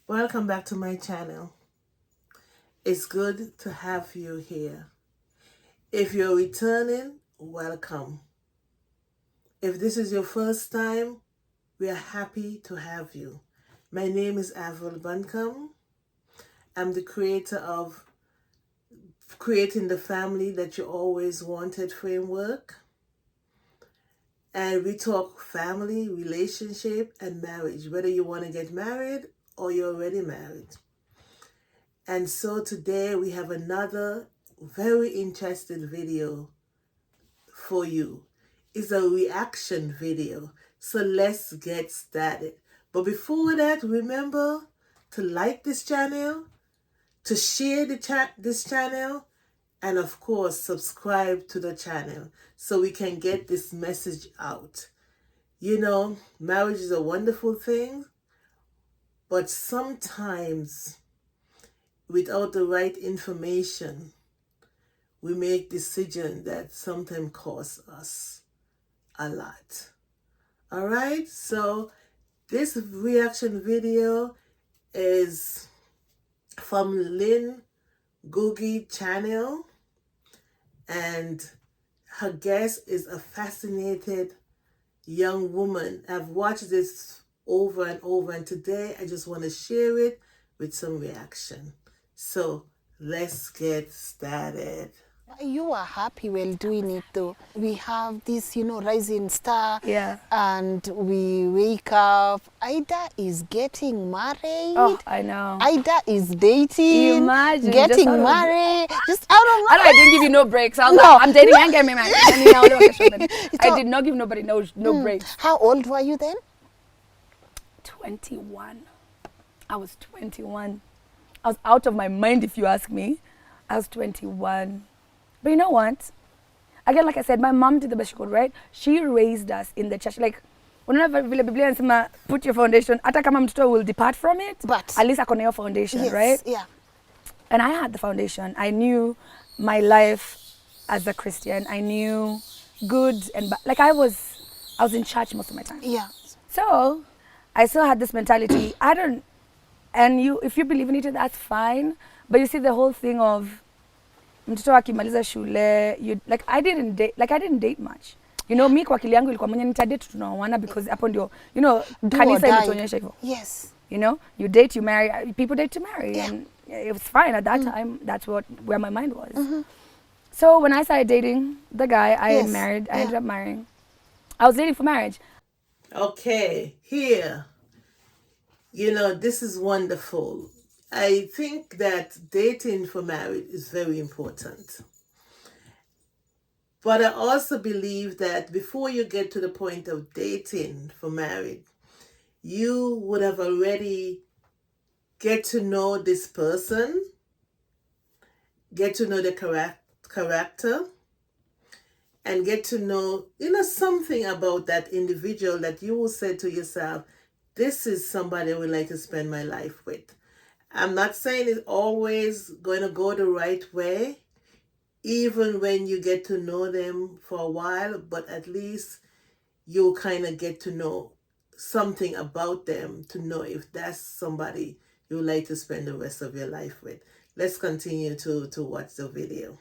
Welcome back to my channel. It's good to have you here. If you're returning, welcome. If this is your first time, we are happy to have you. My name is Avril Buncombe. I'm the creator of Creating the Family That You Always Wanted framework. And we talk family, relationship, and marriage, whether you want to get married or you're already married. And so today we have another very interesting video for you. It's a reaction video. So let's get started. But before that, remember to like this channel, to share this channel, and of course, subscribe to the channel so we can get this message out. You know, marriage is a wonderful thing, but sometimes without the right information, we make decisions that sometimes cost us a lot. All right, so this reaction video is from Lynn Googie channel, and her guest is a fascinated young woman. I've watched this over and over, and today I just want to share it with some reaction. So let's get started. You are happy while doing it though. We have this, rising star. Yeah. And we wake up. Idah is getting married. Oh, I know. Idah is dating. Imagine. Getting married. Just out of I didn't give you no breaks. I was No. like, I'm dating and getting married. I did not give nobody no breaks. How old were you then? 21. I was 21. I was out of my mind, if you ask me. I was 21. But you know what? Again, like I said, my mom did the best she could, right? She raised us in the church. Like, whenever vile Biblia inasema put your foundation, hata kama mtoto will depart from it, But at least akona your foundation, yes, right? Yeah. And I had the foundation. I knew my life as a Christian. I knew good and bad. Like I was in church most of my time. Yeah. So I still had this mentality. If you believe in it, that's fine. But you see the whole thing of mtoto akimaliza shule, I didn't date much. You know, me kwa akili yangu ilikuwa mwenye nitadate tunaoana because hapo ndio, kanisa imetuonyesha hivyo. Yes. You know, you date, you marry. People date to marry, Yeah. and it was fine at that time. That's where my mind was. So when I started dating the guy, I Yes. married. I Yeah. ended up marrying. I was dating for marriage. Okay, here. This is wonderful. I think that dating for marriage is very important. But I also believe that before you get to the point of dating for marriage, you would have already get to know this person, get to know the character, and get to know, something about that individual that you will say to yourself, this is somebody I would like to spend my life with. I'm not saying it's always going to go the right way, even when you get to know them for a while, but at least you'll kind of get to know something about them to know if that's somebody you would like to spend the rest of your life with. Let's continue to watch the video.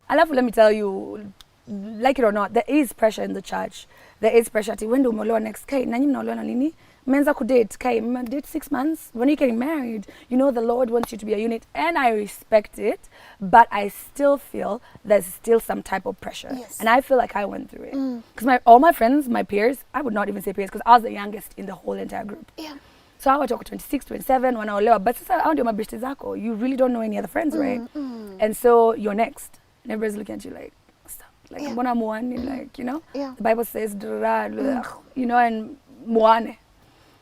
Let me tell you, like it or not, there is pressure in the church. There is pressure. When do umeolewa next? Kai, nanyi mnaolewa na nini? Menza kudate. Kai, date 6 months. When you're getting married, the Lord wants you to be a unit, and I respect it, but I still feel there's still some type of pressure. Yes. And I feel like I went through it. Because all my friends, my peers, I would not even say peers, because I was the youngest in the whole entire group. Yeah. So I was 26, 27 when I was but sasa hao ndio mabeshte zako. You really don't know any other friends, right? And so you're next. And everybody's looking at you like, stop. Like, mbona muane? Like, Yeah. the Bible says, and muane.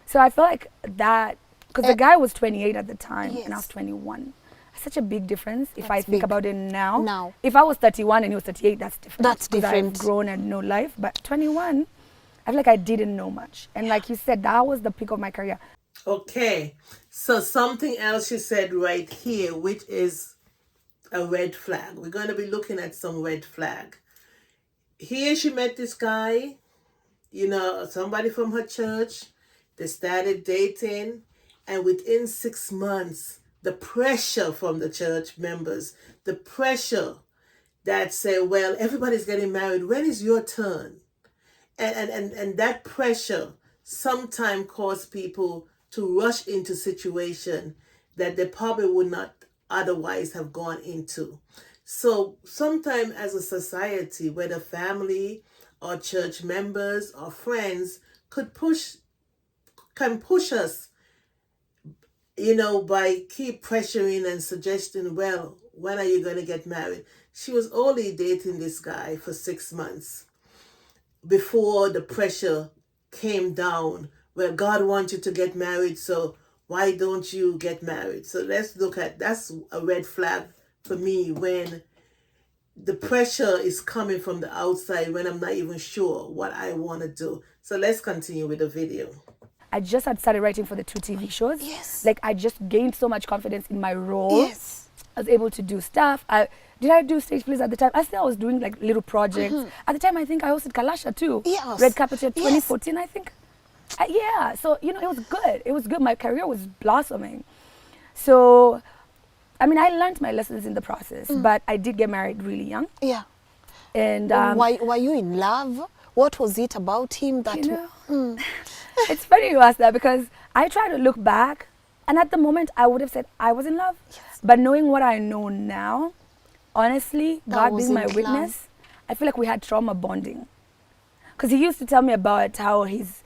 So I feel like that, because the guy was 28 at the time, Yes. and I was 21. Such a big difference if That's I think big. about it now. Now. If I was 31 and he was 38, that's different. That's 'Cause different. I've grown and know life. But 21, I feel like I didn't know much. And like you said, that was the peak of my career. Okay, so something else you said right here, which is a red flag. We're going to be looking at some red flag. Here she met this guy, somebody from her church. They started dating, And within 6 months, the pressure from the church members, the pressure that say, well, everybody's getting married. When is your turn? And that pressure sometimes cause people to rush into situation that they probably would not otherwise have gone into. So sometimes as a society, whether family or church members or friends can push us, by keep pressuring and suggesting, well, when are you going to get married? She was only dating this guy for 6 months before the pressure came down. Well, God wants you to get married, so why don't you get married? So let's look at, that's a red flag for me, when the pressure is coming from the outside when I'm not even sure what I want to do. So let's continue with the video. I just had started writing for the 2 TV shows. Yes. Like, I just gained so much confidence in my role. Yes. I was able to do stuff. Did I do stage plays at the time? I was doing like little projects. At the time, I think I hosted Kalasha too. Yes. Red Carpet 2014, I think. Yeah, so, it was good. It was good. My career was blossoming. So, I mean, I learned my lessons in the process, but I did get married really young. Yeah. And were you in love? What was it about him that... It's funny you ask that, because I try to look back, and at the moment I would have said I was in love. Yes. But knowing what I know now, honestly, God being my witness, I feel like we had trauma bonding. Because he used to tell me about how his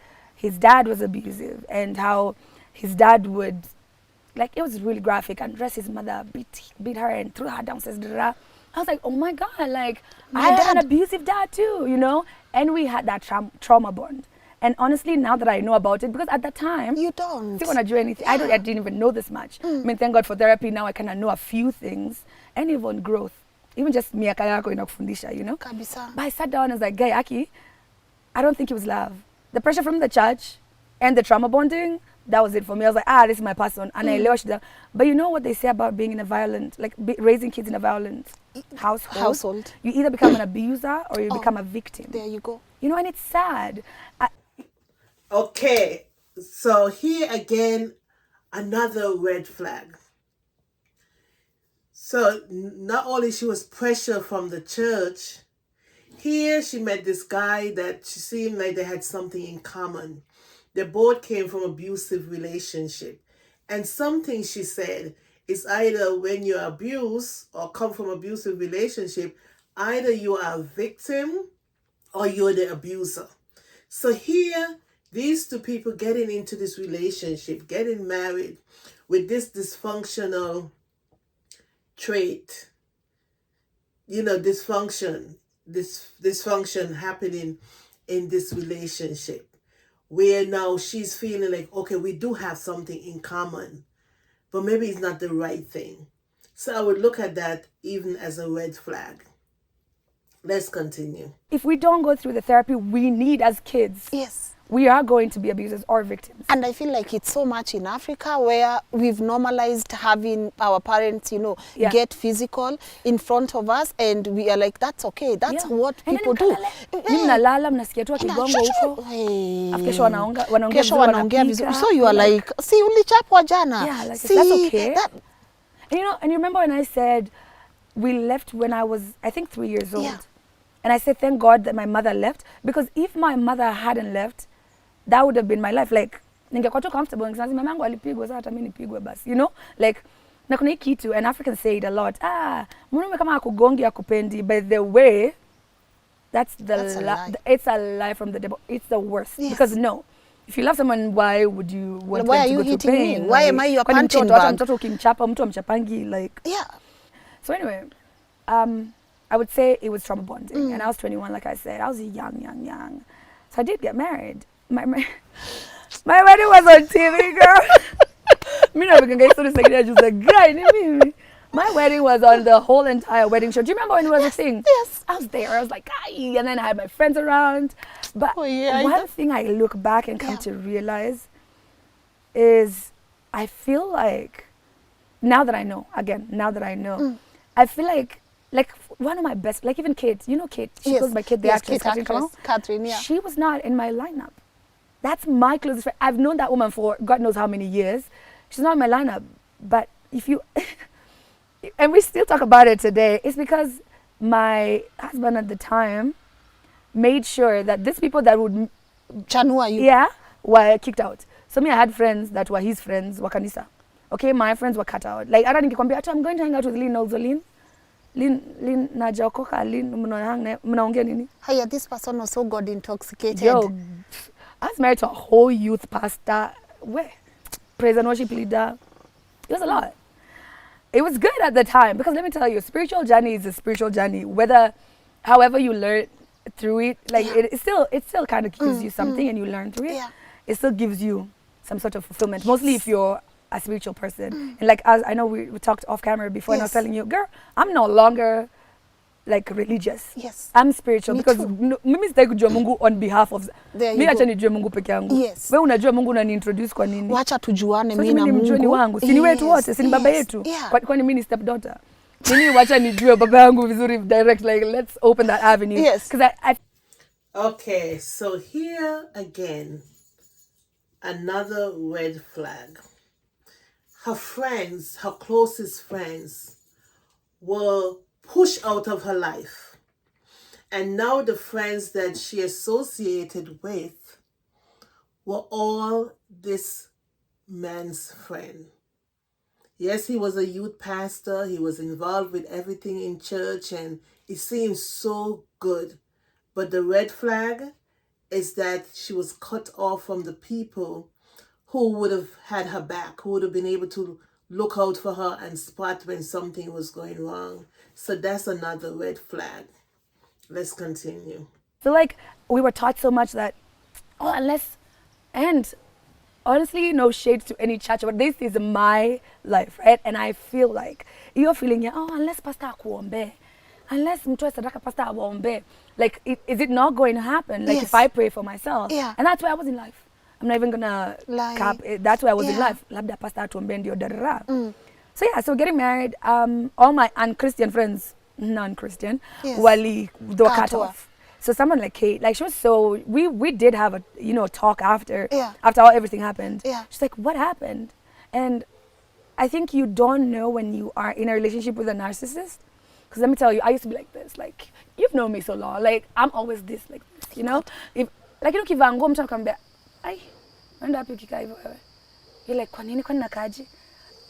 dad was abusive, and how his dad would, like, it was really graphic, undress his mother, beat her and threw her downstairs. I was like, oh my God, like, I had an abusive dad too, and we had that trauma bond. And honestly, now that I know about it, because at that time, you don't want to do anything. I didn't even know this much. I mean, thank God for therapy. Now I kind of know a few things, and even growth. Even just miaka yako inakufundisha, Kabisa. But I sat down and was like, Guy, Aki, I don't think it was love. The pressure from the church and the trauma bonding, that was it for me. I was like, this is my person. And I know she. But you know what they say about being in a violent, like raising kids in a violent household? You either become an abuser or you become a victim. There you go. And it's sad. Okay, so here again, another red flag. So not only she was pressure from the church, here she met this guy that she seemed like they had something in common. They both came from abusive relationship. And something she said is either when you're abused or come from abusive relationship, either you are a victim or you're the abuser. So here, these two people getting into this relationship, getting married with this dysfunctional trait, dysfunction happening in this relationship, where now she's feeling like, okay, we do have something in common, but maybe it's not the right thing. So I would look at that even as a red flag. Let's continue. If we don't go through the therapy we need as kids, yes, we are going to be abusers or victims. And I feel like it's so much in Africa, where we've normalized having our parents, get physical in front of us, and we are like, that's okay. That's what people do. Mnalala, mnasikia tu akigongo huko. Kesho wanaongea vizuri. So you are like, see, ulichapwa jana. Yeah, like, that's okay. And you remember when I said we left when I was, I think, 3 years old. Yeah. And I said, thank God that my mother left, because if my mother hadn't left, that would have been my life. Like, ningekuwa tu comfortable, ningesema mama yangu alipigwa, sasa hata mimi nipigwe basi, like, na kuna hii kitu, and Africans say it a lot, mwanaume kama akugongi akupendi. By the way, that's a lie. It's a lie from the devil. It's the worst. Yes. Because no, if you love someone, why would you want why them to go through pain? Me? Why am I your punching bag? Mtoto ukimchapa, mtu amchapangi, like. Yeah. So anyway, I would say it was trauma bonding, and I was 21, like I said. I was young. So I did get married. My wedding was on TV, girl. Me not going to say I just like, my wedding was on the whole entire wedding show. Do you remember when it was a thing? Yes. I was there. I was like, aye. And then I had my friends around. But one thing I look back and come to realize is I feel like, now that I know, I feel like one of my best, like even Kate, Kate, she goes by Kate, the actress, Catherine, yeah. She was not in my lineup. That's my closest friend. I've known that woman for God knows how many years. she's not in my lineup. But if you, and we still talk about it today, it's because my husband at the time made sure that these people that would Chanua you. yeah, were kicked out. So me, I had friends that were his friends, wa kanisa. Okay, my friends were cut out. Like, I don't think I'm going to hang out with Lynn also. Lynn najaokoka, Lynn mnaongea nini? Hiya, this person was so God intoxicated. Yo, I was married to a whole youth pastor, praise and worship leader. It was a lot. It was good at the time because let me tell you, spiritual journey is a spiritual journey. However you learn through it, like it still kind of gives you something and you learn through it. Yeah. It still gives you some sort of fulfillment, mostly if you're a spiritual person. And like, as I know we talked off camera before, and I was telling you, girl, I'm no longer like religious. Yes. I'm spiritual. Me Because too. mimi sitaki kujua Mungu on behalf of There mimi you acha go. nijue Mungu peke yangu. Yes. Wewe unajua Mungu unani-introduce kwa nini? Wacha tujuane Sasa mimi na nimjue ni Mungu. wangu. Si ni wetu wote, si ni baba yetu. Yeah. Kwani mimi ni step daughter. Mimi wacha nijue baba yangu vizuri direct, like let's open that avenue. Yes. Because I Okay, so here again, another red flag. Her friends, her closest friends, were pushed out of her life. And now the friends that she associated with were all this man's friend. Yes, he was a youth pastor. He was involved with everything in church and it seemed so good. But the red flag is that she was cut off from the people who would have had her back, who would have been able to look out for her and spot when something was going wrong. So that's another red flag. Let's continue. feel like we were taught so much that, and honestly, no shade to any church, but this is my life, right? And I feel like you're feeling, unless pastor akuombe, unless mtoe sadaka pastor awaombe, like, is it not going to happen? Like, if I pray for myself, and that's where I was in life. I'm not even gonna cap it. That's where I was in life. Labda pastor atuombe ndio darara. So yeah, so getting married, all my unchristian friends, non-Christian, they were cut off. So someone like Kate, like she was so, we did have a, talk after everything happened. She's like, what happened? And I think you don't know when you are in a relationship with a narcissist. Because let me tell you, I used to be like this. Like, you've known me so long. Like, I'm always this, like this, If, like, kivango mtu anakuambia, ai, unaenda wapi ukikaa hivyo wewe? You're like, kwa nini nakaji?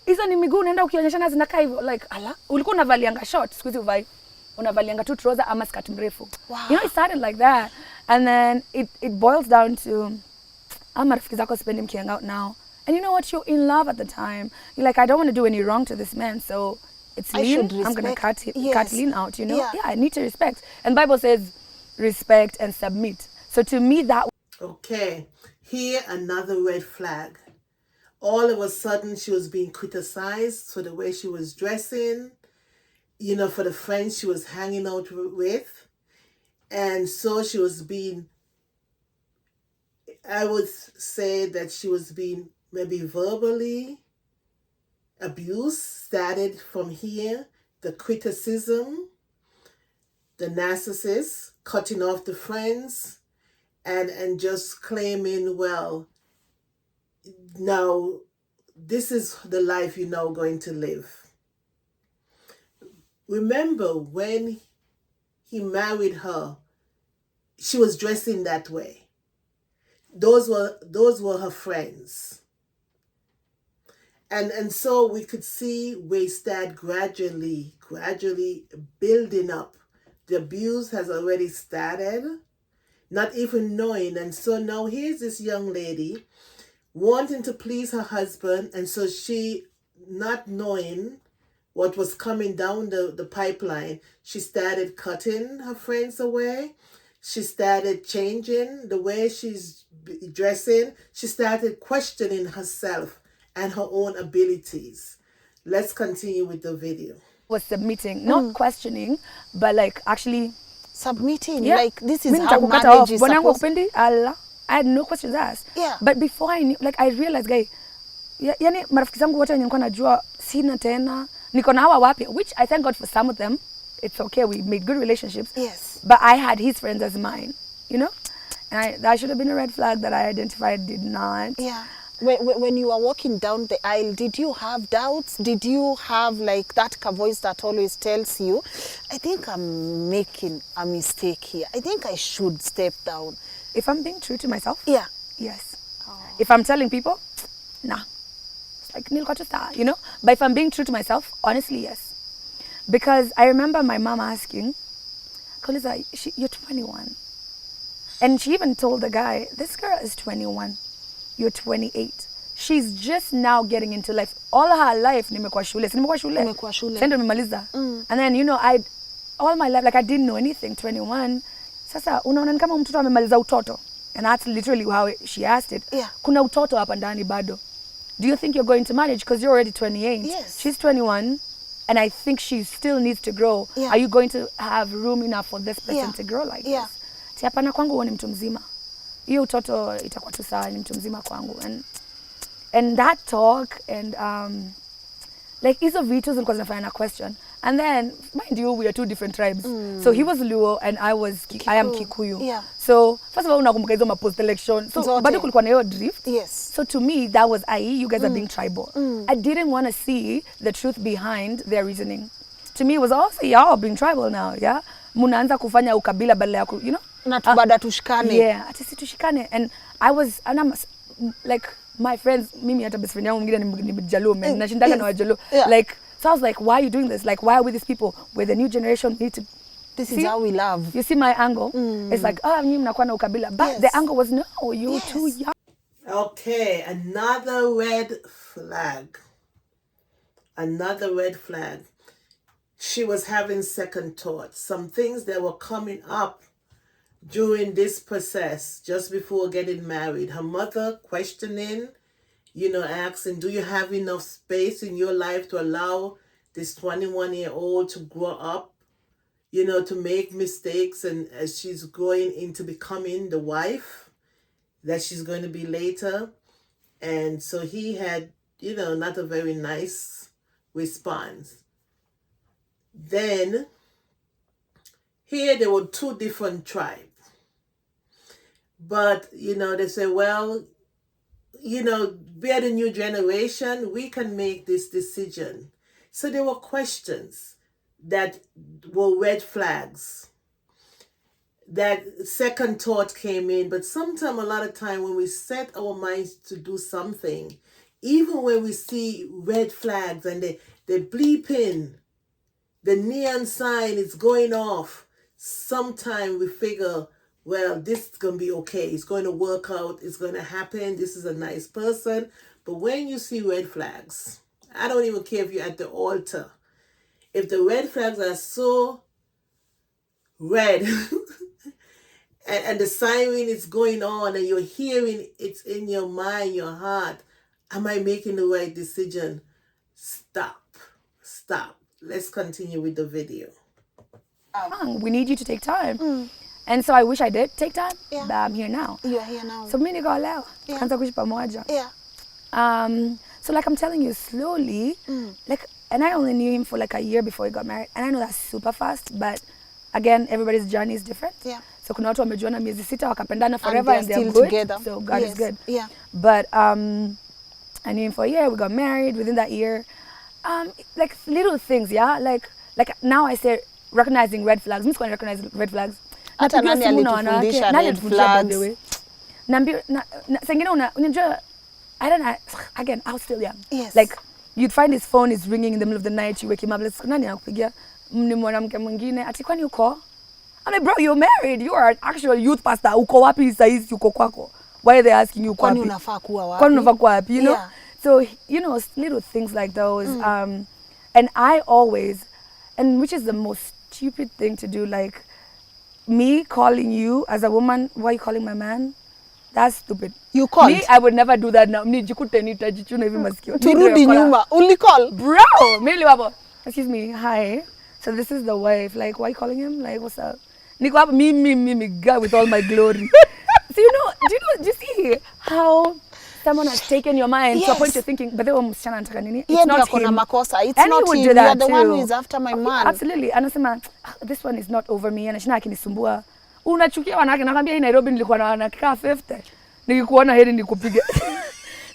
Hizo ni miguu unaenda ukionyeshana zinakaa hivyo. Like, ala, ulikuwa unavalianga short, siku hizi uvai. Unavalianga tu trouser ama skirt mrefu. Wow. It started like that. And then it boils down to, marafiki zako sipendi mkiang out now. And you know what? You're in love at the time. You're like, I don't want to do any wrong to this man, so it's lean. I'm going to cut lean out, Yeah, I need to respect. And Bible says respect and submit. So to me, that... Okay, here another red flag. All of a sudden, she was being criticized for the way she was dressing, for the friends she was hanging out with. And so she was being, I would say that she was being maybe verbally abused, started from here, the criticism, the narcissist, cutting off the friends, and just claiming, well, now this is the life you're now going to live. Remember, when he married her, she was dressing that way. Those were her friends. And so we could see we start gradually building up. The abuse has already started, not even knowing. And so now here's this young lady wanting to please her husband, and so she, not knowing what was coming down the pipeline, she started cutting her friends away. She started changing the way she's dressing. She started questioning herself and her own abilities. Let's continue with the video. Was submitting, not questioning, but like actually submitting. Like, this is how marriage marriage is supposed to be. I had no questions asked. Yeah. But before I knew, like, I realized, guy, yani marafiki zangu wote nilikuwa najua sina tena. Niko na hawa wapya, which I thank God for some of them. It's okay, we made good relationships. Yes. But I had his friends as mine, And that should have been a red flag that I identified, did not. Yeah. When you are walking down the aisle, did you have doubts? Did you have like that voice that always tells you, I think I'm making a mistake here. I think I should step down. If I'm being true to myself? Yeah. Yes. If I'm telling people, nah. It's like, you know? But if I'm being true to myself, honestly, yes. Because I remember my mom asking, Koliza, you're 21. And she even told the guy, this girl is 21. You're 28. She's just now getting into life. All her life, nimekuwa shule. Sendo nimemaliza. And then, you know, all my life, like I didn't know anything. 21. Sasa, unaona kama mtoto amemaliza utoto. And that's literally how she asked it. Yeah. Kuna utoto hapa ndani bado. Do you think you're going to marriage because you're already 28? Yes. She's 21. And I think she still needs to grow. Yeah. Are you going to have room enough for this person Yeah. to grow like Yeah. this? Si hapana, kwangu huo ni mtu mzima. Hiyo utoto itakuwa tu sawa, ni mtu mzima kwangu. And that talk and like hizo vitu zilikuwa zinafanya na question. And then mind you, we are two different tribes. So he was Luo and I am Kikuyu. Yeah. So first of all unakumbuka hizo post election. So bado kulikuwa na hiyo drift. Yes. So to me that was you guys are being tribal. I didn't want to see the truth behind their reasoning. To me it was also y'all being tribal now, yeah? Munaanza kufanya ukabila badala ya you know? Na tubada tushikane. Yeah, ati si tushikane. And I'm like my friends, mimi hata best friend yangu mwingine ni Jaluo, man. Nashindana na Wajaluo. Like, so I was like, why are you doing this? Like, why are we these people? We're the new generation, need to... This is how we love. You see my angle? It's like, nyinyi mnakuwa na ukabila. But the angle was, no, you're too young. Okay, another red flag. Another red flag. She was having second thoughts. Some things that were coming up during this process, just before getting married. Her mother questioning, you know, asking, do you have enough space in your life to allow this 21-year-old to grow up, you know, to make mistakes, and as she's growing into becoming the wife that she's going to be later. And so he had, you know, not a very nice response. Then here there were two different tribes. But, you know, they say, well, you know, we are the new generation, we can make this decision. So there were questions that were red flags. That second thought came in. But sometimes, a lot of time, when we set our minds to do something, even when we see red flags and they bleep in, the neon sign is going off, sometimes we figure, well, this is going to be okay. It's going to work out. It's going to happen. This is a nice person. But when you see red flags, I don't even care if you're at the altar. If the red flags are so red and the siren is going on and you're hearing it's in your mind, your heart, am I making the right decision? Stop. Let's continue with the video. We need you to take time. And so I wish I did take time, but I'm here now. You're here now. So mimi niko leo. Kanza kuishi pamoja. Yeah. So like I'm telling you slowly, like, and I only knew him for like a year before we got married. And I know that's super fast, but again, everybody's journey is different. Yeah. So kuna watu wamejuana miezi 6 wakapendana forever and they're still good. Together. So God is good. Yeah. But I knew him for a year. We got married within that year. Like little things, yeah. Like now I say recognizing red flags. Mimi recognize red flags. Hata nani alitufundisha red flags? Sengine unajua, I don't know, again, I was still young. Yes. Like you'd find his phone is ringing in the middle of the night, you wake him up, let's nani anakupigia, ni mwanamke mwingine, ati kwani uko? I'm like, bro, you're married, you are an actual youth pastor, uko wapi saizi uko kwako? Why are they asking you kwani unafaa kuwa wapi? Kwani unafaa kuwa wapi, you know? Yeah. So, you know, little things like those. And I always, and which is the most stupid thing to do, like me calling you as a woman, why are you calling my man? That's stupid. You called? Me, I would never do that now. Nijikute nitajichuna hivi masikio. Turudi nyuma. Uli call? Bro, mimi wapo. Excuse me, hi. So this is the wife. Like, why are you calling him? Like, what's up? Niko hapa me guy with all my glory. So do you see how someone has taken your mind to a point you're thinking, but they were msichana anataka nini? It's not him. Makosa. It's and not him. You are the one who is after my man. Absolutely. Anasema, this one is not over me. Anashina akinisumbua. Unachukia wanawake, nakwambia hii Nairobi nilikuwa na wanawake 50. Nikikuona heri nikupige.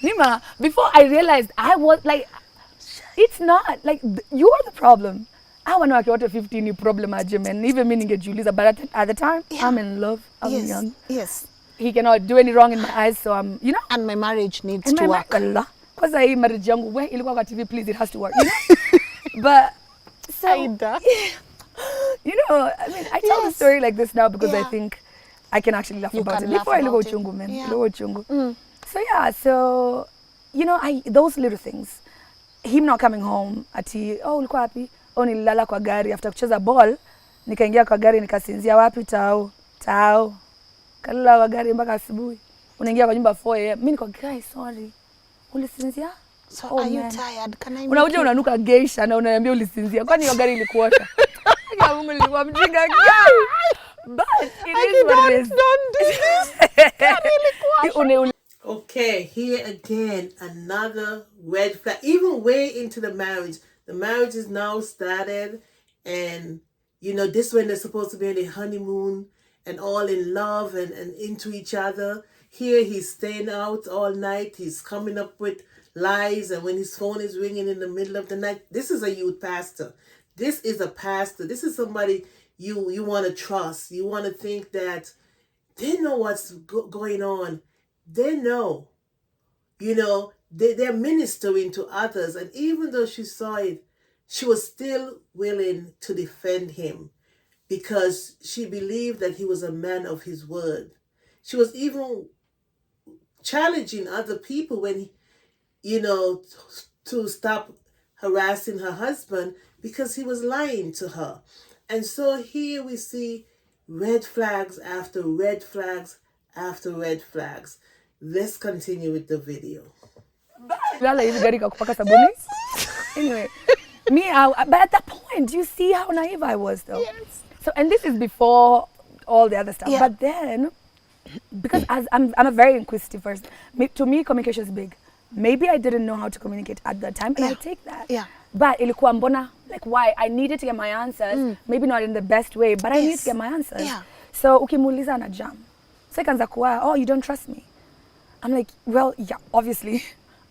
Nima, before I realized I was like, it's not like you are the problem. I want to what 15 new problem man. Even meaning get Julie's, but at the time I'm in love. I'm young. Yes. He cannot do any wrong in my eyes, so I'm, you know. And my marriage needs to work. Because I marriage young way, you look at TV, please, it has to work. You know? But so Idah. you know, I mean, I tell the story like this now because I think I can actually laugh about it. Before I look at chungu, man. So yeah, so you know, those little things. Him not coming home ati ulikuwa wapi? Nililala kwa gari after kucheza ball, nikaingia kwa gari nikasinzia wapi tao. Kalala kwa gari mpaka asubuhi. Unaingia kwa nyumba 4 am. Mimi niko guys, sorry. Ulisinzia? So are you tired? Can I unakuja unanuka geisha na unaniambia ulisinzia. Kwani hiyo gari ilikuosha? Ya Mungu nilikuwa mjinga guy. But it is what it is. Don't do this. Okay, here again, another red flag. Even way into the marriage is now started, and you know, this when they're supposed to be on a honeymoon and all in love and into each other. Here he's staying out all night. He's coming up with lies, and when his phone is ringing in the middle of the night, this is a youth pastor. This is a pastor. This is somebody you want to trust. You want to think that they know what's going on. They know, you know, they're ministering to others. And even though she saw it, she was still willing to defend him because she believed that he was a man of his word. She was even challenging other people when, you know, to stop harassing her husband because he was lying to her. And so here we see red flags after red flags after red flags. Let's continue with the video. Anyway, but at that point, you see how naive I was, though. Yes. So, and this is before all the other stuff. Yeah. But then, because I'm a very inquisitive person, to me, communication is big. Maybe I didn't know how to communicate at that time, and I take that. Yeah. But ilikuwa mbona, like why? I needed to get my answers, maybe not in the best way, but I needed to get my answers. Yeah. So, ukimuuliza na jam. So, ikanza kuwa, you don't trust me. I'm like, well, yeah, obviously,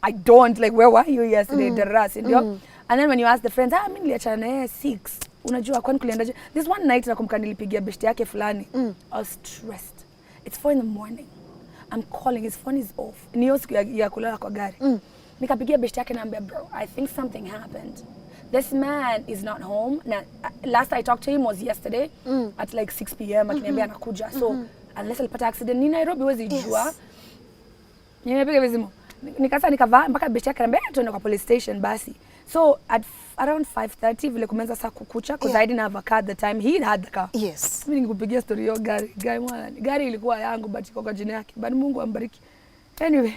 I don't. Like, where were you yesterday? And then when you ask the friends, mimi niliachana naye 6. Unajua kwani kuliendaje? This one night nakumbuka nilipigia beshte yake fulani. I was stressed. It's 4 a.m. I'm calling, his phone is off. Ni hiyo siku ya kulala kwa gari. Nikapigia beshte yake naambia, bro, I think something happened. This man is not home. Now, last I talked to him was yesterday at like 6 p.m. Akiniambia anakuja. So, unless alipata accident ni Nairobi wezi jua. Nimepiga vizimu. Nikavaa mpaka beshte yake anambia tuende kwa police station basi. So at around 5:30 vile kumenza saa kukucha because I didn't have a car at the time. He had the car. Yes. Mimi nikupigia story yo gari mwana. Gari ilikuwa yangu but iko kwa jina yake. But Mungu ambariki. Anyway.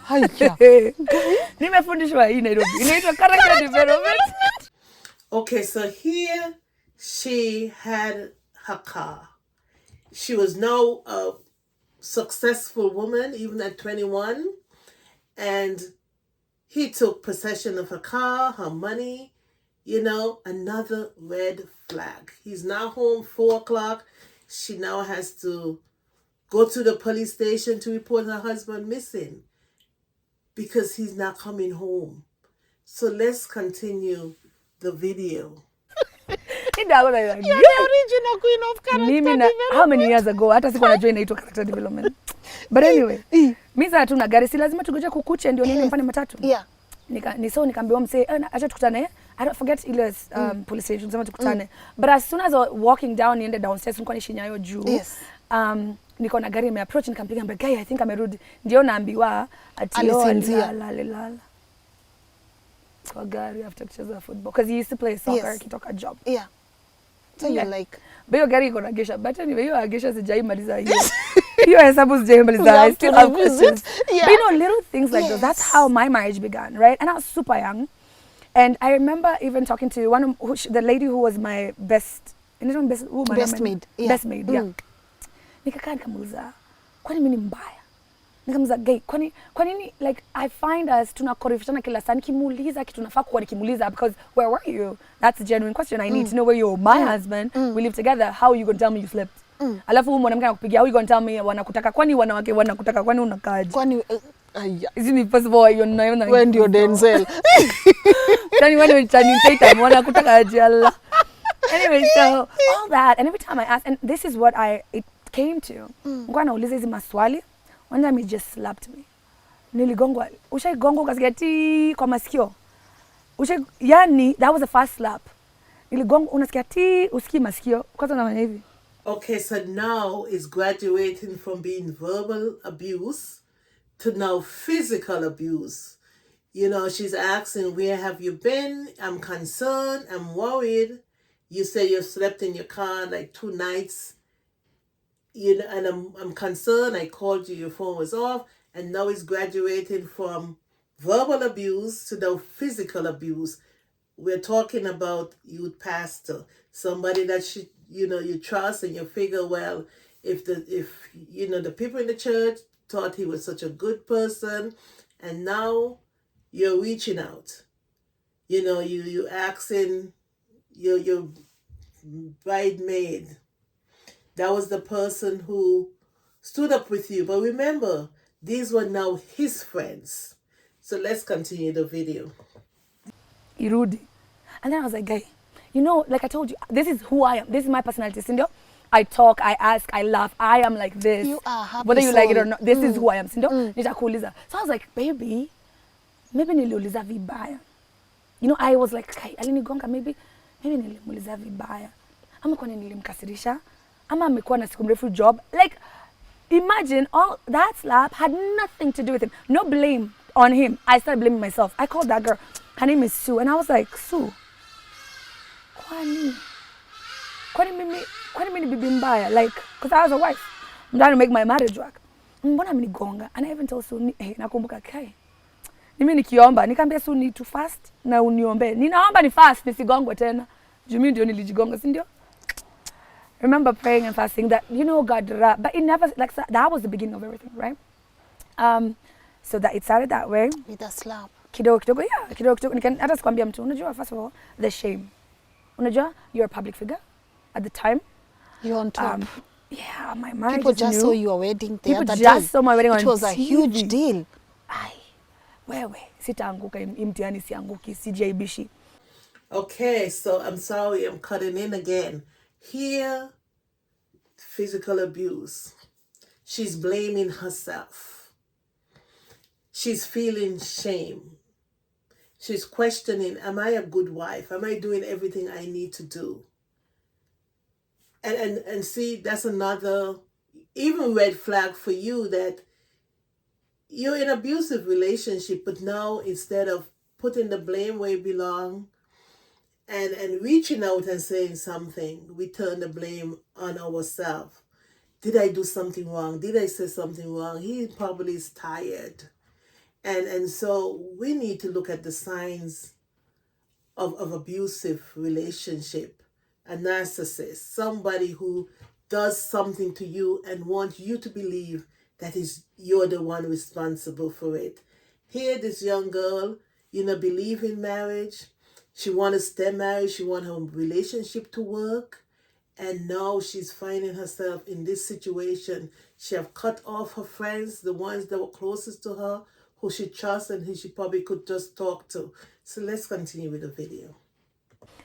Haya. Nimefundishwa hii Nairobi. Inaitwa character development. Okay, so here she had her car. She was now a successful woman, even at 21. And he took possession of her car, her money, you know, another red flag. He's now home 4 o'clock. She now has to go to the police station to report her husband missing because he's not coming home. So let's continue the video. You're the original queen of character development. How many years ago? Hata siku najua inaitwa character development. But anyway, mimi sasa tuna gari si lazima tugoje kukuche ndio nini mfanye matatu. Yeah. Nikaambiwa msee acha tukutane. I don't forget ile police station sema tukutane. But as soon as I was walking down niende downstairs nilikuwa nishi nyayo juu. Yes. Niko na gari nimeapproach nikampiga mbele guy I think amerudi. Ndio naambiwa ati lala. Kwa gari after kucheza football because he used to play soccer kitoka job. Yeah. So you're like Bayo gari iko na gesha but anyway hiyo gesha sijaimaliza hiyo. Hiyo hesabu sijaimaliza. I still have questions. Yeah. But you know little things like those. That's how my marriage began, right? And I was super young. And I remember even talking to the lady who was my best maid. Yeah. Best maid, yeah. Nikakaa nikamuuliza, kwani mimi ni mbaya? Nikamuuliza, gay, kwani nini like I find us tunakorifishana kila saa nikimuuliza kitu nafaa kuwa nikimuuliza because where were you? That's a genuine question. I need to know where you're. My husband, we live together. How are you going to tell me you slept? Alafu mwanamke anakupigia, how are you going to tell me wanakutaka? Kwani wanawake wanakutaka? Kwani unakaaje? Kwani Isn't it possible you're not even when you're Denzel? Then when you're Channing Tatum, anyway, so all that, and every time I ask, and this is what it came to. Ngwana uliza hizi maswali. One time he just slapped me. Niligongwa. Ushaigongwa ukasikia ti kwa masikio. Yani that was the first slap. Niligongwa unasikia ti usikii masikio. Kwanza nafanya hivi. Okay, so now it's graduating from being verbal abuse to now physical abuse. You know, she's asking, where have you been? I'm concerned. I'm worried. You say you slept in your car like 2 nights. You know, and I'm concerned. I called you, your phone was off. And now it's graduating from verbal abuse to now physical abuse. We're talking about youth pastor, somebody that you trust, and you figure, well, if the people in the church thought he was such a good person, and now you're reaching out. You asking your bridesmaid. That was the person who stood up with you. But remember, these were now his friends. So let's continue the video. Irudi. And then I was like, guy, like I told you, this is who I am. This is my personality. Sindo? I talk, I ask, I laugh. I am like this. You are happy. Whether you like it or not, this is who I am. Sindo? Nitakuuliza. So I was like, baby, maybe niliuliza vibaya. I was like, kai, alinigonga, maybe nilimuuliza vibaya. Ama kwa nilimkasirisha. Ama amekuwa na siku mrefu job. Like, imagine all that slap had nothing to do with him. No blame on him. I started blaming myself. I called that girl. Her name is Sue. And I was like, Sue, kwani mimi bibi mbaya? Like, because I was a wife. I'm trying to make my marriage work. Mbona amenigonga? And I even told Sue, hey, nakumbuka kai. Mimi nikiomba, nikamwambia Sue ni to fast na uniombe. Ninaomba ni fast, nisigongwe tena. Jumi ndio nilijigonga, si ndio? Remember praying and fasting that, God, but it never, like, that was the beginning of everything, right? So that it started that way. With a slap. Kidogo, yeah, kidogo. Hata sikwambia mtu, unajua, first of all, the shame. Unajua, you're a public figure at the time. You're on top. Yeah, my marriage People is just new. saw your wedding the People other just day. saw my wedding on TV. It was a huge deal. Wewe, sitaanguka imtihani sianguki, sijaibishi. Okay, so I'm sorry, I'm cutting in again. Here, physical abuse. She's blaming herself. She's feeling shame. She's questioning, am I a good wife? Am I doing everything I need to do? And see, that's another even red flag for you, that you're in an abusive relationship, but now instead of putting the blame where it belongs and reaching out and saying something, we turn the blame on ourselves. Did I do something wrong? Did I say something wrong? He probably is tired. And so we need to look at the signs of abusive relationship. A narcissist, somebody who does something to you and wants you to believe that you're the one responsible for it. Here, this young girl, believe in marriage. She wants to stay married. She wants her relationship to work. And now she's finding herself in this situation. She have cut off her friends, the ones that were closest to her, who she trusts and who she probably could just talk to. So let's continue with the video.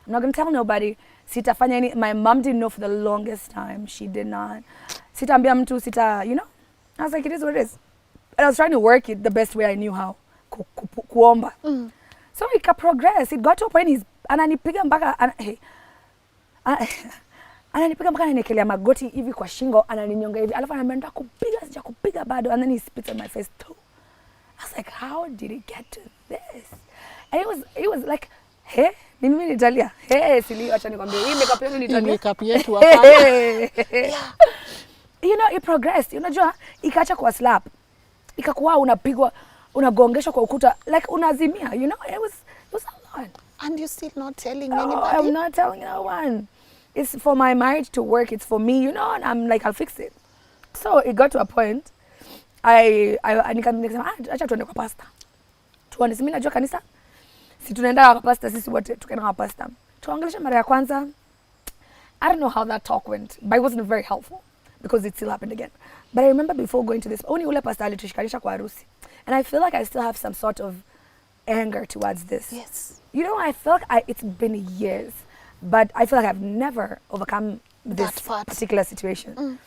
I'm not going to tell nobody. Sitafanya any. My mom didn't know for the longest time. She did not. Sitaambia mtu, I was like, it is what it is. And I was trying to work it the best way I knew how. Kuomba. So it progressed. It got to a point ananipiga mpaka ananipiga mpaka ananiekelea magoti hivi kwa shingo, ananinyonga hivi. Alafu ananiambia kupiga, sija kupiga bado. And then he spits on my face too. I was like, how did it get to this? And it was like, hey, ni mimi nitalia. Hey, sili, acha nikwambie. Hii makeup yangu nitalia. Makeup yetu hapa. Yeah. It progressed. Unajua, ikaacha kwa slap. Ikakuwa unapigwa, unagongeshwa kwa ukuta, like unazimia, it was a lot. And you're still not telling anybody? I'm not telling no one. It's for my marriage to work. It's for me, and I'm like, I'll fix it. So it got to a point, nikasema, acha tuende kwa pastor. Tuone, mimi najua kanisa. Si tunaenda kwa pastor, sisi wote tukaenda kwa pastor. Tuangalisha mara ya kwanza. I don't know how that talk went, but it wasn't very helpful because it still happened again. But I remember before going to this, only ule pastor alitushikanisha kwa harusi. And I feel like I still have some sort of anger towards this. Yes. You know, I feel like it's been years, but I feel like I've never overcome this That part. particular situation.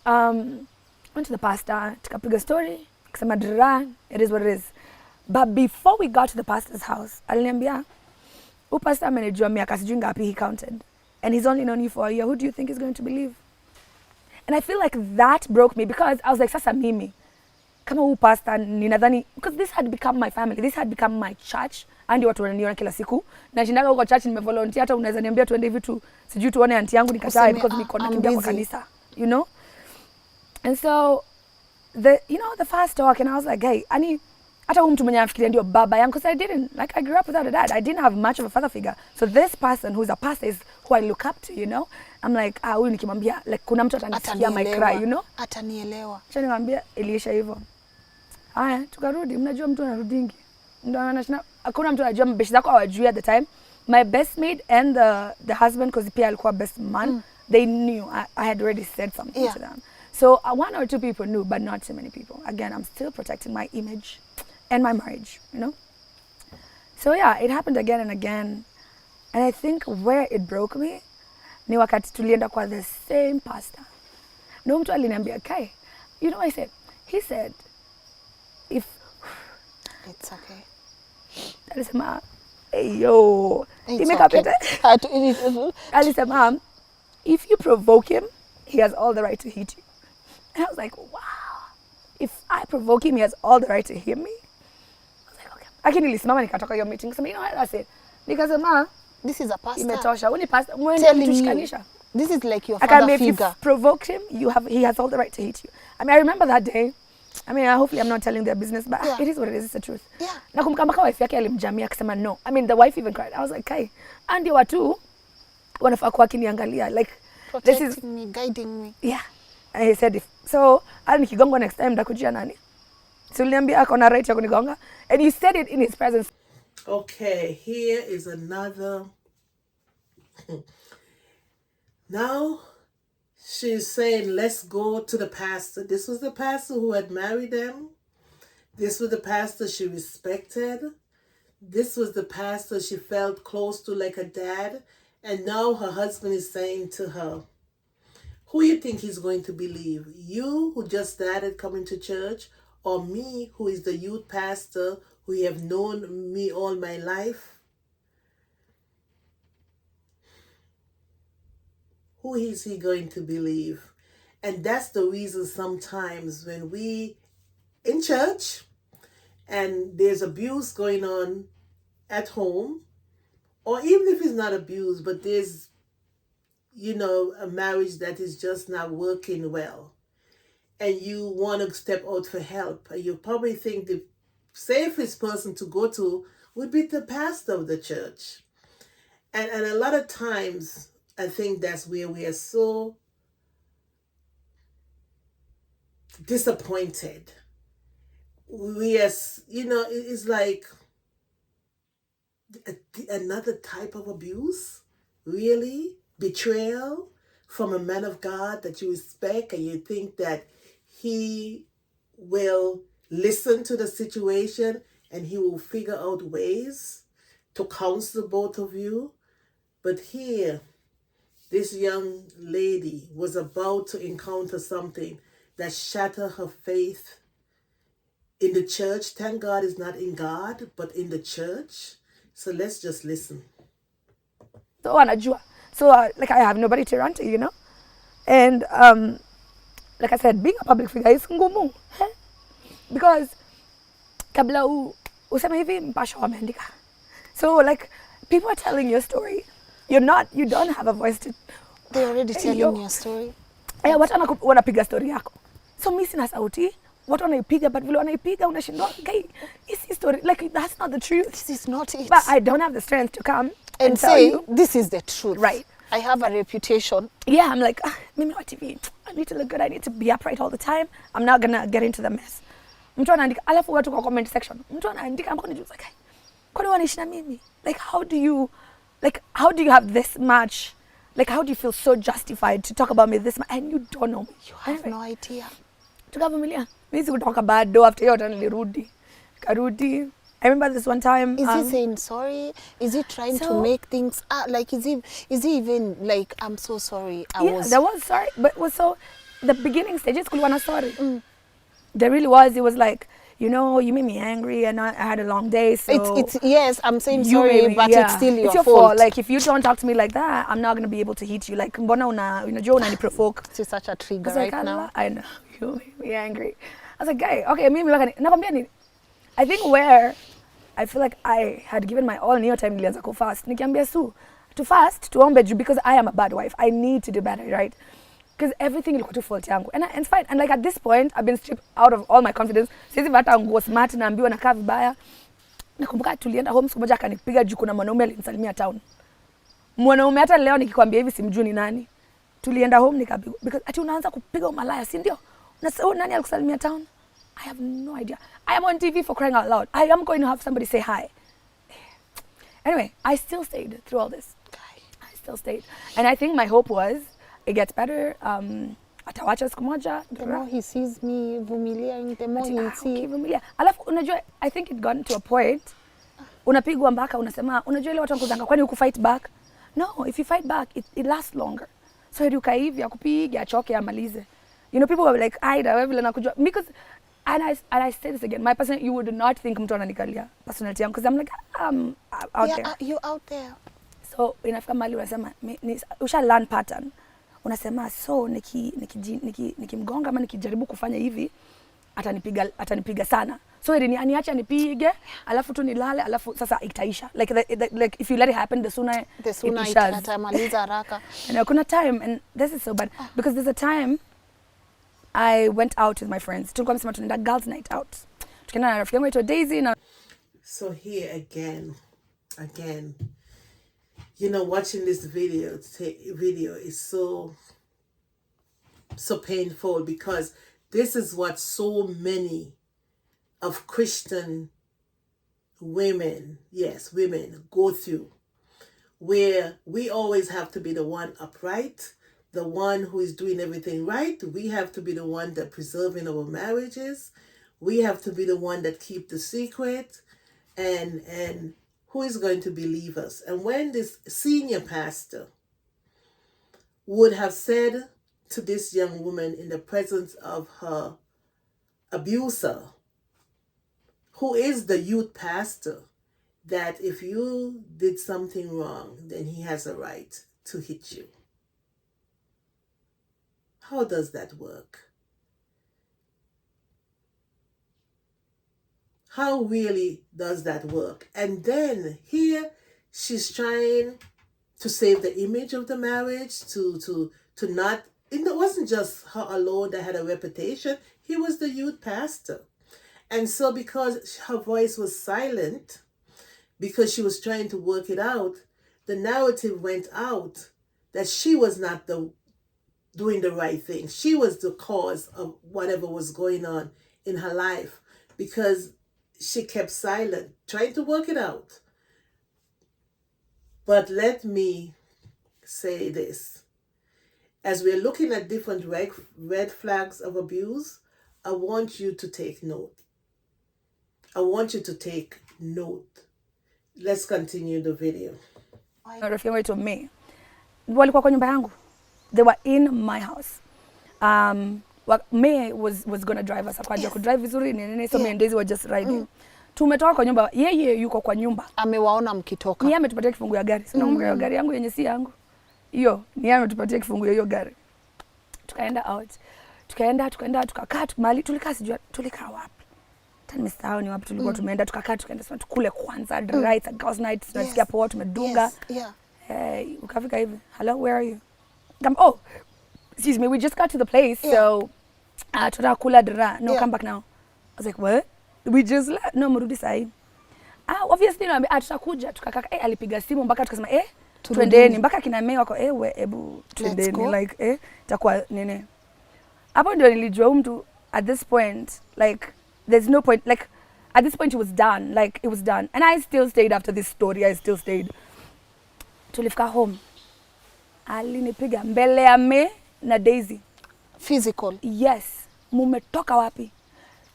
Went to the pastor, tukapiga story, akasema dra, it is what it is. But before we got to the pastor's house, aliniambia, huyu pastor amenijua miaka sijui ngapi, he counted. And he's only known you for a year. Who do you think is going to believe? And I feel like that broke me because I was like, sasa mimi, kama huyu pastor ninadhani, because this had become my family, this had become my church. Andi watu wananiona kila siku. Na shindaga huko church nimevolunteer, hata unaweza niambia tuende hivi tu, sijui tuone aunti yangu nikataa because niko nakimbia kwa kanisa, you know? And so the first talk, and I was like, hey, ani hata huyu mtu mwenye anafikiria ndio baba yangu, because I didn't, like, I grew up without a dad. I didn't have much of a father figure. So this person who's a pastor is who I look up to, you know? I'm like, huyu nikimwambia, like, kuna mtu atanisikia my cry, you know? Atanielewa. Acha niwaambia iliisha hivyo. Haya, tukarudi. Mnajua mtu anarudingi. Ndio anashina, hakuna mtu anajua, mbeshi zako hawajui at the time. My best mate and the husband, because pia alikuwa best man, they knew I had already said something to them. So one or two people knew, but not too many people. Again, I'm still protecting my image and my marriage, you know? So yeah, it happened again and again. And I think where it broke me, ni wakati tulienda kwa the same pastor. No mtu aliniambia, okay, you know what I said? He said, if... It's okay. Alisema, hey, yo. Alisema, if you provoke him, he has all the right to hit you. And I was like, wow. If I provoke him, he has all the right to hit me? I was like, okay. Lakini nilisimama nikatoka hiyo meeting. So, you know what I said? Nikasema, this is a pastor. Imetosha. Uni pastor, mwenye tushikanisha. This is like your father figure. If you provoked him, he has all the right to hit you. I mean, I remember that day. I mean, hopefully I'm not telling their business, but it is what it is. It's the truth. Yeah. Na kumkambaka wife yake alimjamia akasema no. I mean, the wife even cried. I was like, hey, andi watu wanafaa kuwa kiniangalia. Like, protecting me, guiding me. Yeah. And he said, so, hali nikigongwa next time, ndakujia nani? So, uliniambia ako na right ya kunigonga. And he said it in his presence. Okay, here is another. Now, she's saying, let's go to the pastor. This was the pastor who had married them. This was the pastor she respected. This was the pastor she felt close to like a dad. And now her husband is saying to her, who you think he's going to believe? You who just started coming to church, or me who is the youth pastor who you have known me all my life? Who is he going to believe? And that's the reason sometimes when we in church and there's abuse going on at home, or even if it's not abuse, but there's, you know, a marriage that is just not working well, and you want to step out for help, and you probably think the safest person to go to would be the pastor of the church. And a lot of times, I think that's where we are so disappointed. We are, you know, it's like another type of abuse, really? Betrayal from a man of God that you respect, and you think that he will listen to the situation and he will figure out ways to counsel both of you. But here, this young lady was about to encounter something that shattered her faith in the church. Thank God it's not in God, but in the church. So let's just listen. So anajua. So like I have nobody to run to, you know? And like I said, being a public figure is ngumu. Because kabla useme hivi mpasho wameandika. So like people are telling your story. You don't have a voice to... They're already telling your story. Watu wanapiga story yako. So mimi sina sauti. Watu wanaipiga, but vile wanaipiga unashindwa. Okay, is story like that's not the truth. This is not it. But I don't have the strength to come and tell say you this is the truth. Right. I have a reputation. Yeah, I'm like, mimi wa TV. I need to look good. I need to be upright all the time. I'm not gonna get into the mess. Mtu anaandika, alafu watu kwa comment section. Mtu anaandika ambako nijuza kai. Kwani wanaishi na mimi? Like how do you have this much, like how do you feel so justified to talk about me this much and you don't know me? You have no idea. Tukavumilia. Mimi sikutoka bado, after hiyo hata nilirudi. Karudi. I remember this one time. Is he saying sorry? Is he trying to make things like is he even like I'm so sorry? There was sorry, but was so the beginning stages kulikuwa na sorry. There really was. It was like, you know, you made me angry and I had a long day, so it's yes, I'm saying sorry, but it's still your your fault. Like if you don't talk to me like that, I'm not going to be able to hit you. Like mbona unajua unaniprovoke. It's such a trigger right now. I know. You made me angry. I was like, "Guy, okay, mimi nakwambia ni I think where I feel like I had given my all in your time nilianza ku fast. Nikiambia Su to fast, tuombe juu because I am a bad wife. I need to do better, right? Because everything ilikuwa tu fault yangu. And it's fine. And like at this point, I've been stripped out of all my confidence. Sisi hata nguo smart naambiwa nakaa vibaya. Nakumbuka tulienda home siku moja akanipiga juu kuna mwanaume alinisalimia town. Mwanaume hata leo nikikwambia hivi simjui ni nani. Tulienda home nikapigwa because ati unaanza kupiga umalaya, si ndio? Unasema nani alikusalimia town? I have no idea. I am on TV for crying out loud. I am going to have somebody say hi. Anyway, I still stayed through all this. I still stayed. And I think my hope was it gets better. Atawacha siku moja. The more he sees me vumilia, the more he'll see. Vumilia. Alafu unajua, I think it got to a point. Unapigwa mpaka unasema, unajua ile watu wanakuzanga kwani huku fight back? No, if you fight back, it lasts longer. So iruka hivi akupiga achoke amalize. You know, people were like, Idah, wewe vile nakujua because and I say this again, my person, you would not think mtu ananikalia personality yangu because I'm like out there. You out there. So inafika mahali unasema usha learn pattern. Unasema so nikimgonga ama nikijaribu kufanya hivi atanipiga sana. So ili aniacha nipige alafu tu nilale alafu sasa itaisha. Like if you let it happen the sooner itamaliza haraka. And kuna time and this is so bad because there's a time I went out with my friends. Tulikuwa tumesema tunaenda girls night out. Tukaenda na rafiki yangu aitwa Daisy na so here again, you know, watching this video is so painful because this is what so many of Christian women go through, where we always have to be the one upright, the one who is doing everything right. We have to be the one that preserving our marriages. We have to be the one that keep the secret, and who is going to believe us? And when this senior pastor would have said to this young woman in the presence of her abuser, who is the youth pastor, that if you did something wrong, then he has a right to hit you. How does that work? How really does that work? And then here she's trying to save the image of the marriage, to not, it wasn't just her alone that had a reputation. He was the youth pastor. And so because her voice was silent, because she was trying to work it out, the narrative went out that she was not doing the right thing. She was the cause of whatever was going on in her life because she kept silent, trying to work it out. But let me say this. As we're looking at different red flags of abuse, I want you to take note. Let's continue the video. Rafiki yangu aitwa May. Walikuwa kwa nyumba yangu. They were in my house. May was gonna drive us. Akaja ku drive vizuri nini, so May and Daisy were just riding. Tumetoka kwa nyumba, yeye yuko kwa nyumba. Amewaona mkitoka. Yeye ametupatia kifungu ya gari. Sina mungu ya gari yangu yenye si yangu. Hiyo, ni yeye ametupatia kifungu ya hiyo gari. Tukaenda out. Tukaenda tukakaa mahali tulikaa wapi? Nimesahau ni wapi tulikuwa tumeenda, tukaenda sema tukule kwanza, right, a girls night, tunasikia poa tumedunga. Ukafika hivi, hello, where are you? Oh, excuse me, we just got to the place, so tunataka kula dra. No, come back now. I was like, what? We just left. No, mrudi sahi. Obviously no, tutakuja. Tukakaa, alipiga simu mpaka tukasema twendeni mpaka kina May wako hebu twendeni, like itakuwa nene. Hapo ndio nilijua mtu at this point, like there's no point, like at this point it was done, and I still stayed after this story. I still stayed. Tulifika home, alinipiga mbele ya May na Daisy. Physical? Yes. Mumetoka wapi?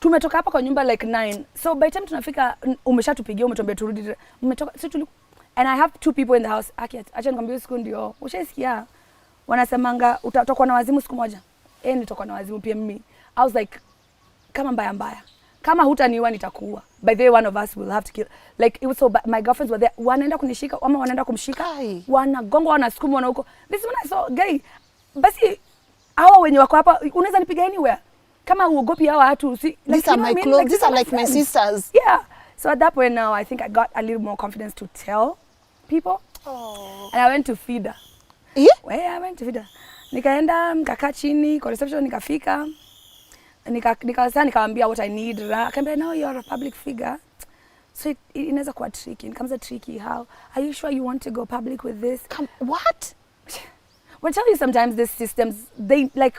tumetoka hapa kwa nyumba like 9, so by the time tunafika umeshatupigia umetuambia turudi, umetoka so and I have 2 people in the house. Acha nikwambie siku ndio ushaisikia wanasemanga utatoka na wazimu siku moja. Nitoka na wazimu pia mimi. I was like, kama mbaya kama hutaniua nitakuua. By the way, one of us will have to kill. Like it was so bad. My girlfriends were there, wanaenda kunishika ama wanaenda kumshika, wanagonga wanasukuma wana huko. This is when I saw gay. Basi hawa wenye wako hapa unaweza nipiga anywhere. Kama uogopi hawa watu like, these are my clothes, these are like my sisters. Yeah. So at that point now I think I got a little more confidence to tell people. And I went to Fida. Yeah? I went to Fida. Nikaenda nikakaa chini kwa reception, nikafika nikawaambia what I need. Akaambia no, you're a public figure, so inaweza kuwa tricky. Nikamza tricky how? Are you sure you want to go public with this? What? Well, tell you sometimes these systems, they like,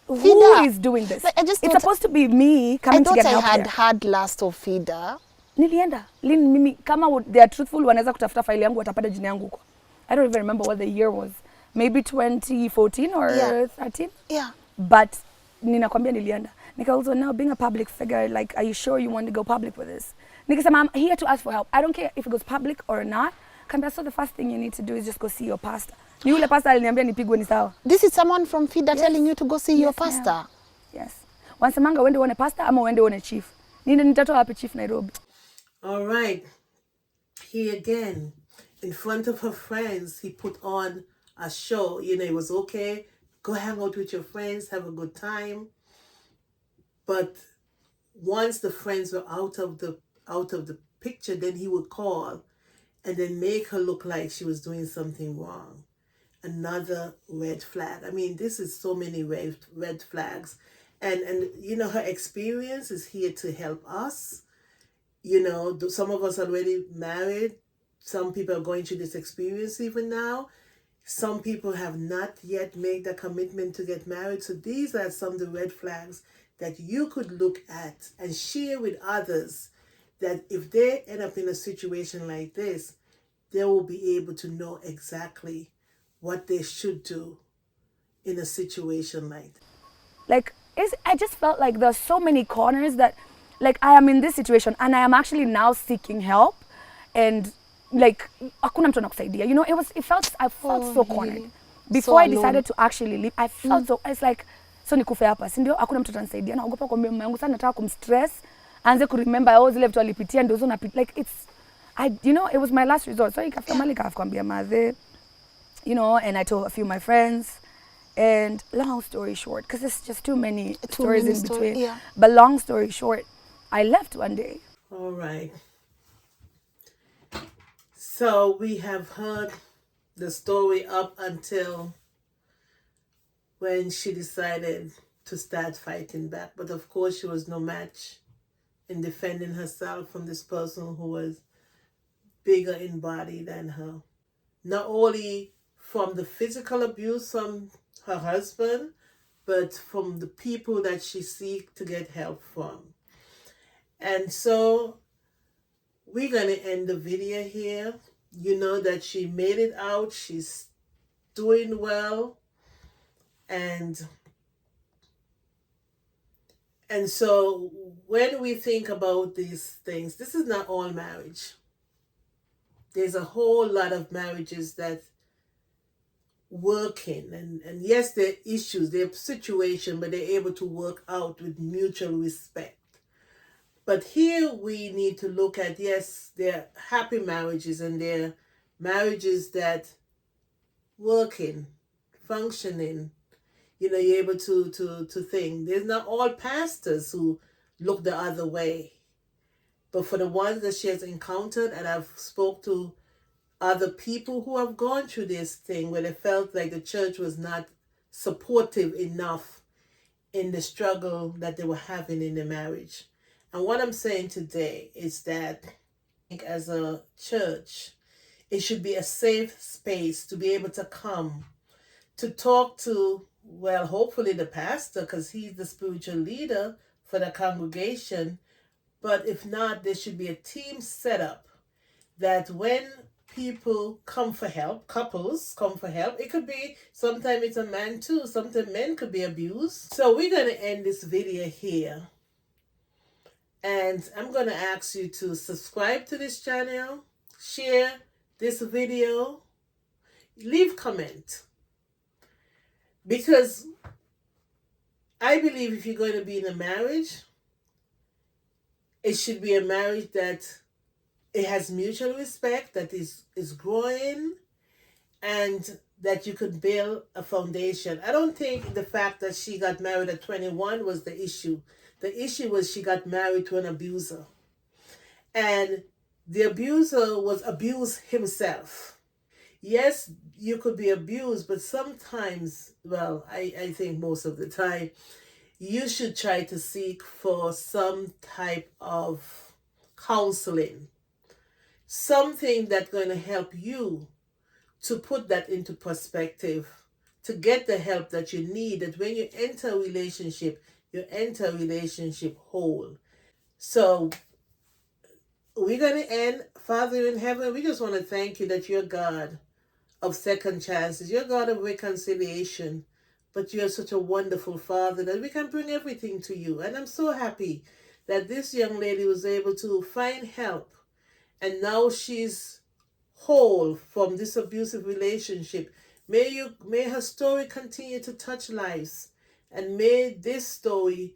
Fida. Who is doing this? Like, it's supposed to be me coming to get help. I thought I had last of Fida. Nilienda mimi kama they are truthful wanaweza kutafuta file yangu watapata jina yangu huko. I don't even remember what the year was. Maybe 2014 or 13. Yeah. But ninakwambia nilienda. Also now being a public figure, like, are you sure you want to go public with this? Nikasema, I'm here to ask for help. I don't care if it goes public or not. Kambia, so the first thing you need to do is just go see your pastor. Ni yule pastor aliniambia nipigwe ni sawa. This is someone from Fida telling you to go see your pastor. Yes. Wansemanga uende uone pastor ama uende uone chief. Nitatoa wapi chief Nairobi. All right. He again, in front of her friends, he put on a show. You know, it was okay. Go hang out with your friends, have a good time. But once the friends were out of the picture, then he would call and then make her look like she was doing something wrong. Another red flag. I mean, this is so many red flags. And you know, her experience is here to help us. You know, some of us already married. Some people are going through this experience even now. Some people have not yet made the commitment to get married. So these are some of the red flags that you could look at and share with others, that if they end up in a situation like this, they will be able to know exactly what they should do in a situation like that. Like, I just felt like there's so many corners that, like, I am in this situation and I am actually now seeking help, and like, hakuna mtu anakusaidia. You know, I felt so cornered. Before I decided to actually leave, I felt so, it's like, so nikufe hapa, si ndio? Hakuna mtu atanisaidia. Naogopa kwa mama yangu sana, nataka kumstress, aanze kuremember zile vitu alipitia ndio zo napita. Like, you know, it was my last resort. So ikafika mali kakwambia madhe, you know, and I told a few of my friends, and long story short, because there's just too many stories in between. Yeah. But long story short, I left one day. All right. So we have heard the story up until when she decided to start fighting back. But of course, she was no match in defending herself from this person who was bigger in body than her. Not only from the physical abuse from her husband, but from the people that she seek to get help from. And so we're going to end the video here. You know that she made it out. She's doing well. And so when we think about these things, this is not all marriage. There's a whole lot of marriages that working, and yes, there are issues, there are situations, but they're able to work out with mutual respect. But here we need to look at, yes, there are happy marriages and there are marriages that working, functioning, you know, you're able to think. There's not all pastors who look the other way. But for the ones that she has encountered, and I've spoke to other people who have gone through this thing where they felt like the church was not supportive enough in the struggle that they were having in their marriage. And what I'm saying today is that as a church, it should be a safe space to be able to come to talk to, well, hopefully the pastor, because he's the spiritual leader for the congregation. But if not, there should be a team set up that when people come for help, couples come for help, it could be, sometimes it's a man too, sometimes men could be abused. So we're going to end this video here. And I'm going to ask you to subscribe to this channel, share this video, leave comment. Because I believe if you're going to be in a marriage, it should be a marriage that it has mutual respect, that is growing, and that you could build a foundation. I don't think the fact that she got married at 21 was the issue. The issue was she got married to an abuser. And the abuser was abused himself. Yes, you could be abused, but sometimes, well, I think most of the time, you should try to seek for some type of counseling. Something that's going to help you to put that into perspective, to get the help that you need, that when you enter a relationship, you enter a relationship whole. So we're going to end. Father in heaven, we just want to thank you that you're God of second chances. You're God of reconciliation. But you're such a wonderful Father that we can bring everything to you. And I'm so happy that this young lady was able to find help. And now she's whole from this abusive relationship. May her story continue to touch lives. And may this story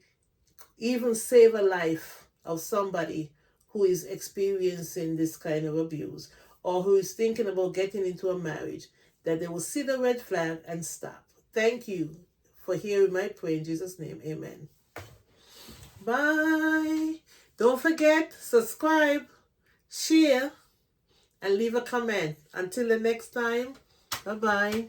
even save a life of somebody who is experiencing this kind of abuse, or who is thinking about getting into a marriage, that they will see the red flag and stop. Thank you for hearing my prayer in Jesus' name. Amen. Bye. Don't forget, subscribe, share, and leave a comment. Until the next time, bye-bye.